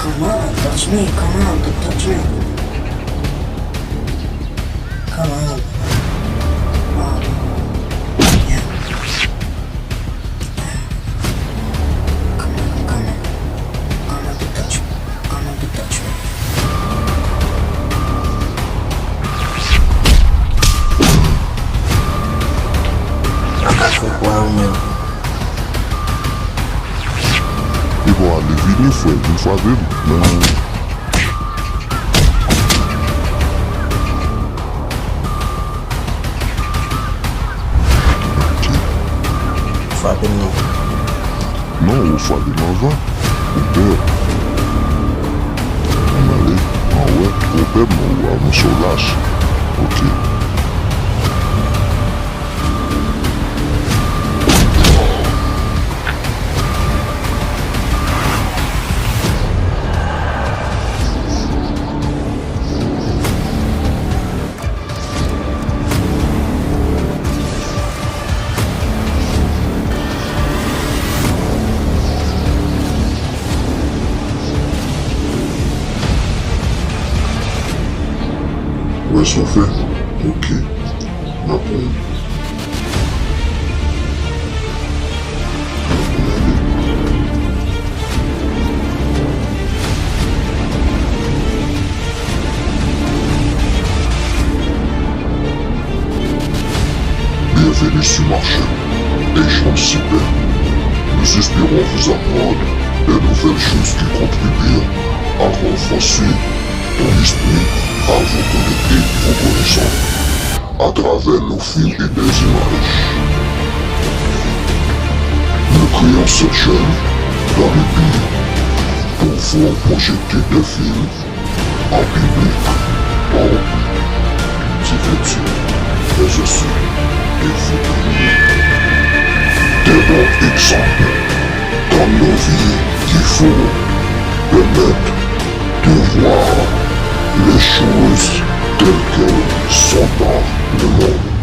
Come on, touch me. Come on, touch me. Come on. Oh. Yeah. Come on. Come on, touch me. Come on, touch me. Wow, man. Ils vont aller vite, frère, une fois vite. Frappez nous. Non, il faut aller dans un. Au père. On allait. Ah ouais, au père, on se lâche. Ok. Ouais, ça fait. Ok. Ma pompe. Bienvenue sur le marché. Échange super. Nous espérons vous apprendre de nouvelles choses qui contribuent à renforcer ton esprit, à vous connecter vos connaissances à travers nos films et des images. Nous créons cette chaîne dans le but pour vous projeter des films en public, en divertir, mais aussi des bons exemples dans nos vies qu'il faut permettre de voir les choses telles qu'elles sont dans le monde.